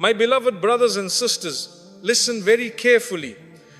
My beloved brothers and sisters, listen very carefully.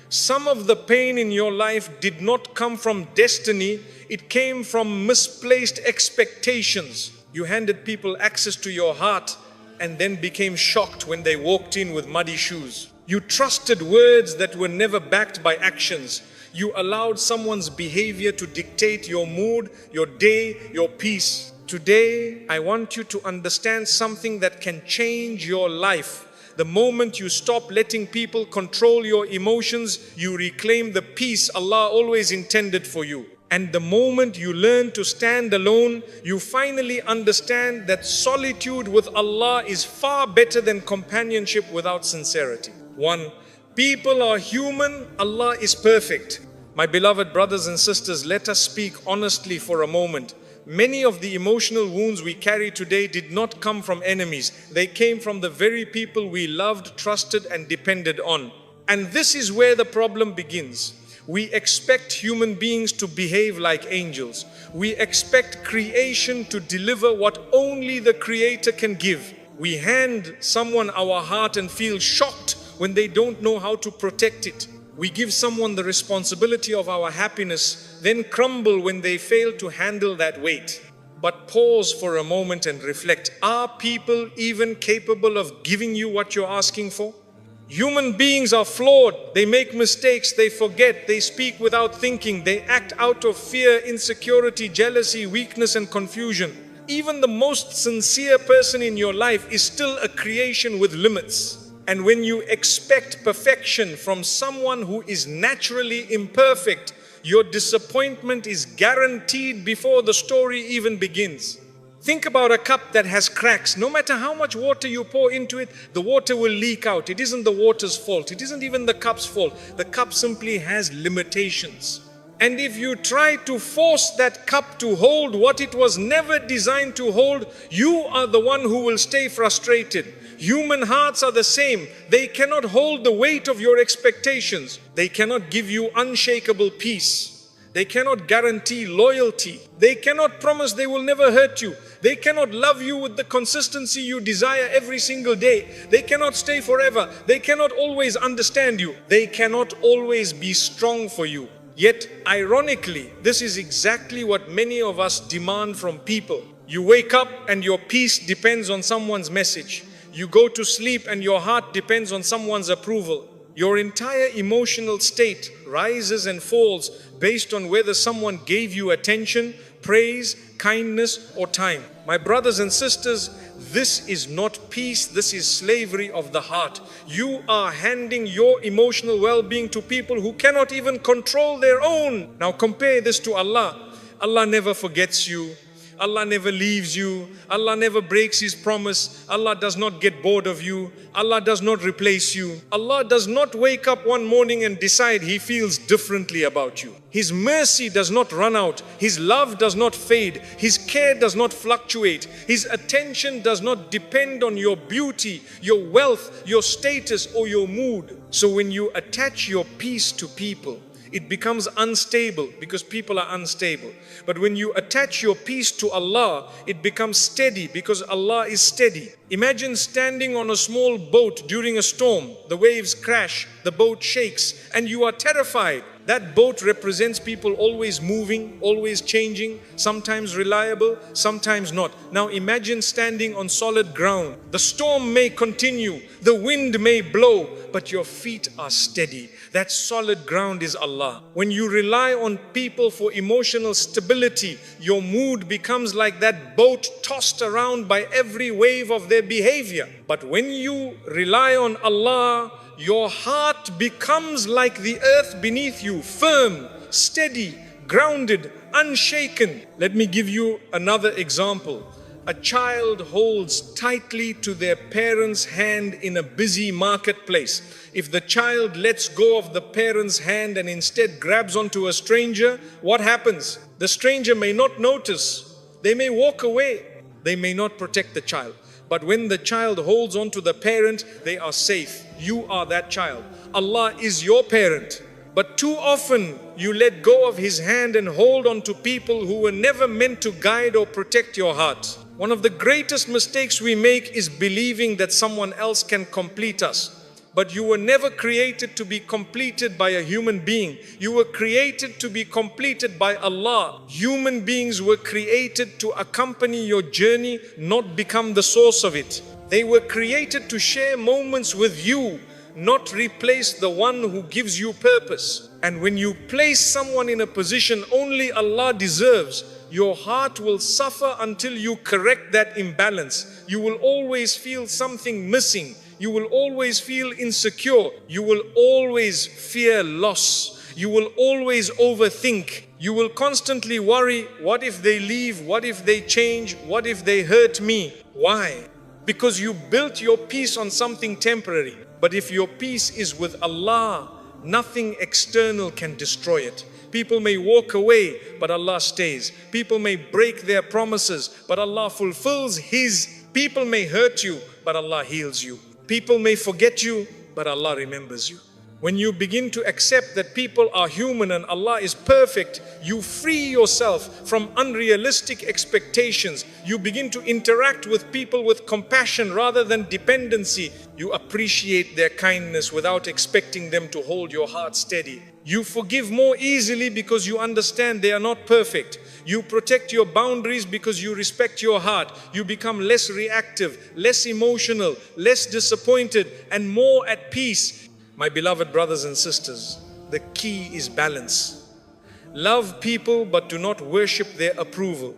Some of the pain in your life did not come from destiny, it came from misplaced expectations. You handed people access to your heart and then became shocked when they walked in with muddy shoes. You trusted words that were never backed by actions. You allowed someone's behavior to dictate your mood, your day, your peace. Today, I want you to understand something that can change your life. The moment you stop letting people control your emotions, you reclaim the peace Allah always intended for you. And the moment you learn to stand alone, you finally understand that solitude with Allah is far better than companionship without sincerity. 1. People are human, Allah is perfect. My beloved brothers and sisters, let us speak honestly for a moment. Many of the emotional wounds we carry today did not come from enemies. They came from the very people we loved, trusted, and depended on. And this is where the problem begins. We expect human beings to behave like angels. We expect creation to deliver what only the Creator can give. We hand someone our heart and feel shocked when they don't know how to protect it. We give someone the responsibility of our happiness, then crumble when they fail to handle that weight. But pause for a moment and reflect. Are people even capable of giving you what you're asking for? Human beings are flawed. They make mistakes, they forget, they speak without thinking, they act out of fear, insecurity, jealousy, weakness, and confusion. Even the most sincere person in your life is still a creation with limits. And when you expect perfection from someone who is naturally imperfect, your disappointment is guaranteed before the story even begins. Think about a cup that has cracks. No matter how much water you pour into it, the water will leak out. It isn't the water's fault. It isn't even the cup's fault. The cup simply has limitations. And if you try to force that cup to hold what it was never designed to hold, you are the one who will stay frustrated. Human hearts are the same. They cannot hold the weight of your expectations. They cannot give you unshakable peace. They cannot guarantee loyalty. They cannot promise they will never hurt you. They cannot love you with the consistency you desire every single day. They cannot stay forever. They cannot always understand you. They cannot always be strong for you. Yet, ironically, this is exactly what many of us demand from people. You wake up and your peace depends on someone's message. You go to sleep and your heart depends on someone's approval. Your entire emotional state rises and falls based on whether someone gave you attention, praise, kindness, or time. My brothers and sisters, this is not peace, this is slavery of the heart. You are handing your emotional well-being to people who cannot even control their own. Now compare this to Allah. Allah never forgets you. Allah never leaves you. Allah never breaks His promise. Allah does not get bored of you. Allah does not replace you. Allah does not wake up one morning and decide He feels differently about you. His mercy does not run out. His love does not fade. His care does not fluctuate. His attention does not depend on your beauty, your wealth, your status, or your mood. So when you attach your peace to people, it becomes unstable because people are unstable. But when you attach your peace to Allah, it becomes steady because Allah is steady. Imagine standing on a small boat during a storm. The waves crash, the boat shakes, and you are terrified. That boat represents people always moving, always changing, sometimes reliable, sometimes not. Now imagine standing on solid ground. The storm may continue, the wind may blow, but your feet are steady. That solid ground is Allah. When you rely on people for emotional stability, your mood becomes like that boat tossed around by every wave of their behavior. But when you rely on Allah, your heart becomes like the earth beneath you, firm, steady, grounded, unshaken. Let me give you another example. A child holds tightly to their parent's hand in a busy marketplace. If the child lets go of the parent's hand and instead grabs onto a stranger, what happens? The stranger may not notice. They may walk away. They may not protect the child. But when the child holds on to the parent, they are safe. You are that child. Allah is your parent. But too often you let go of His hand and hold on to people who were never meant to guide or protect your heart. One of the greatest mistakes we make is believing that someone else can complete us. But you were never created to be completed by a human being. You were created to be completed by Allah. Human beings were created to accompany your journey, not become the source of it. They were created to share moments with you, not replace the one who gives you purpose. And when you place someone in a position only Allah deserves, your heart will suffer until you correct that imbalance. You will always feel something missing. You will always feel insecure. You will always fear loss. You will always overthink. You will constantly worry, what if they leave? What if they change? What if they hurt me? Why? Because you built your peace on something temporary. But if your peace is with Allah, nothing external can destroy it. People may walk away, but Allah stays. People may break their promises, but Allah fulfills His. People may hurt you, but Allah heals you. People may forget you, but Allah remembers you. When you begin to accept that people are human and Allah is perfect, you free yourself from unrealistic expectations. You begin to interact with people with compassion rather than dependency. You appreciate their kindness without expecting them to hold your heart steady. You forgive more easily because you understand they are not perfect. You protect your boundaries because you respect your heart. You become less reactive, less emotional, less disappointed, and more at peace. My beloved brothers and sisters, the key is balance. Love people but do not worship their approval.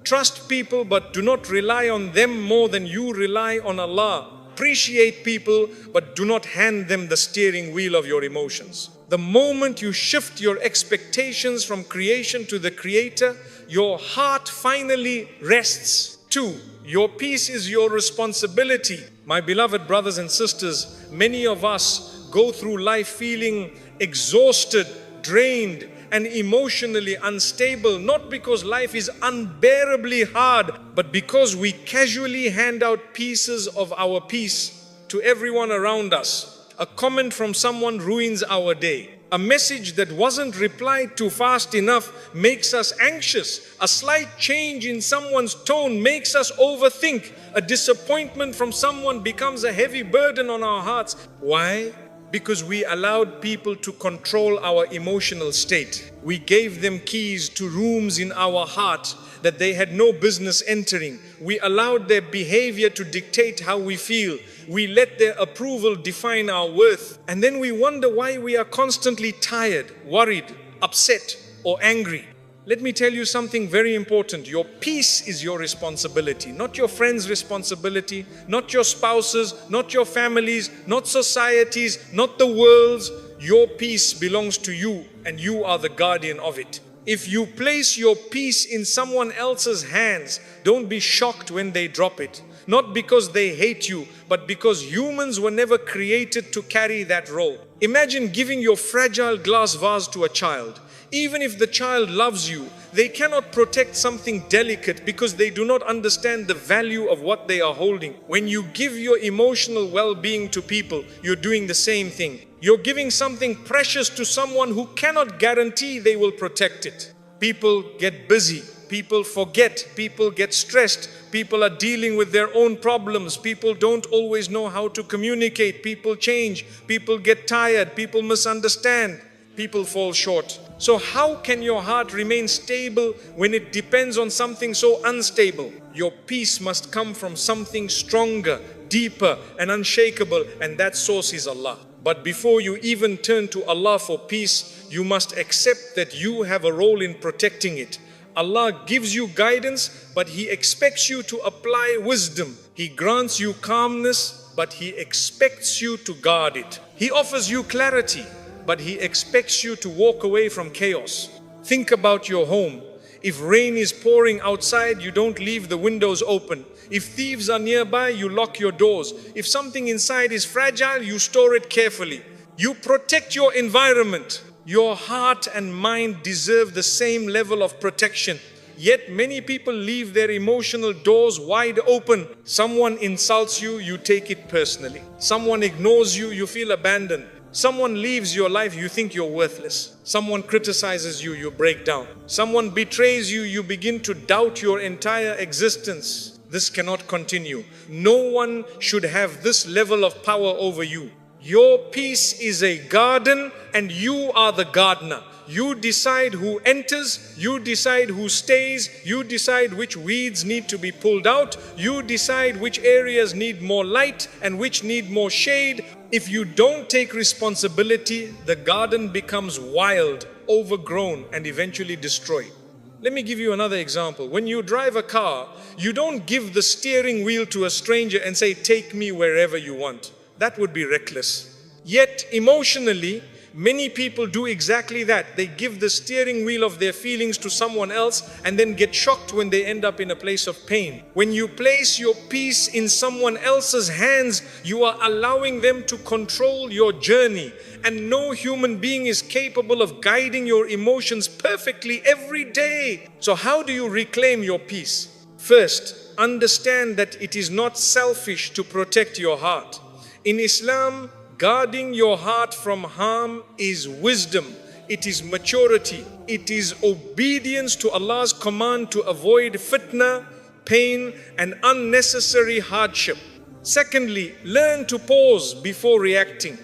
Trust people but do not rely on them more than you rely on Allah. Appreciate people but do not hand them the steering wheel of your emotions. The moment you shift your expectations from creation to the Creator, your heart finally rests. 2. Your peace is your responsibility. My beloved brothers and sisters, many of us go through life feeling exhausted, drained, and emotionally unstable, not because life is unbearably hard, but because we casually hand out pieces of our peace to everyone around us. A comment from someone ruins our day. A message that wasn't replied to fast enough makes us anxious. A slight change in someone's tone makes us overthink. A disappointment from someone becomes a heavy burden on our hearts. Why? Because we allowed people to control our emotional state. We gave them keys to rooms in our heart that they had no business entering. We allowed their behavior to dictate how we feel. We let their approval define our worth. And then we wonder why we are constantly tired, worried, upset, or angry. Let me tell you something very important. Your peace is your responsibility, not your friends' responsibility, not your spouses, not your families, not societies, not the world's. Your peace belongs to you and you are the guardian of it. If you place your peace in someone else's hands, don't be shocked when they drop it. Not because they hate you, but because humans were never created to carry that role. Imagine giving your fragile glass vase to a child. Even if the child loves you, they cannot protect something delicate because they do not understand the value of what they are holding. When you give your emotional well-being to people, you're doing the same thing. You're giving something precious to someone who cannot guarantee they will protect it. People get busy. People forget. People get stressed. People are dealing with their own problems. People don't always know how to communicate. People change. People get tired. People misunderstand. People fall short. So how can your heart remain stable when it depends on something so unstable? Your peace must come from something stronger, deeper, and unshakable, and that source is Allah. But before you even turn to Allah for peace, you must accept that you have a role in protecting it. Allah gives you guidance, but He expects you to apply wisdom. He grants you calmness, but He expects you to guard it. He offers you clarity, but He expects you to walk away from chaos. Think about your home. If rain is pouring outside, you don't leave the windows open. If thieves are nearby, you lock your doors. If something inside is fragile, you store it carefully. You protect your environment. Your heart and mind deserve the same level of protection. Yet many people leave their emotional doors wide open. Someone insults you, you take it personally. Someone ignores you, you feel abandoned. Someone leaves your life, you think you're worthless. Someone criticizes you, you break down. Someone betrays you, you begin to doubt your entire existence. This cannot continue. No one should have this level of power over you. Your peace is a garden and you are the gardener. You decide who enters, you decide who stays, you decide which weeds need to be pulled out, you decide which areas need more light and which need more shade. If you don't take responsibility, the garden becomes wild, overgrown, and eventually destroyed. Let me give you another example. When you drive a car, you don't give the steering wheel to a stranger and say, "Take me wherever you want." That would be reckless. Yet emotionally, many people do exactly that. They give the steering wheel of their feelings to someone else and then get shocked when they end up in a place of pain. When you place your peace in someone else's hands, you are allowing them to control your journey. And no human being is capable of guiding your emotions perfectly every day. So how do you reclaim your peace? First, understand that it is not selfish to protect your heart. In Islam, guarding your heart from harm is wisdom. It is maturity. It is obedience to Allah's command to avoid fitna, pain, and unnecessary hardship. Secondly, learn to pause before reacting.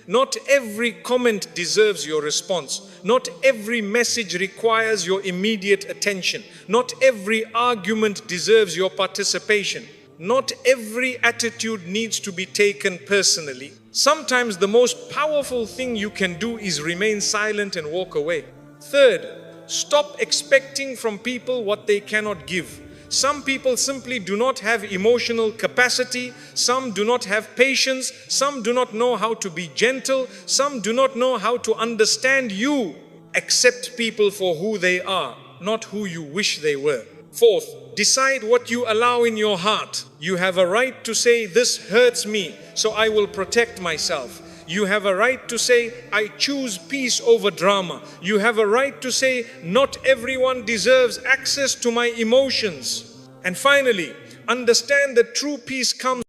Not every comment deserves your response. Not every message requires your immediate attention. Not every argument deserves your participation. Not every attitude needs to be taken personally. Sometimes the most powerful thing you can do is remain silent and walk away. Third, stop expecting from people what they cannot give. Some people simply do not have emotional capacity. Some do not have patience. Some do not know how to be gentle. Some do not know how to understand you. Accept people for who they are, not who you wish they were. Fourth, decide what you allow in your heart. You have a right to say, "This hurts me, so I will protect myself." You have a right to say, "I choose peace over drama." You have a right to say, "Not everyone deserves access to my emotions." And finally, understand that true peace comes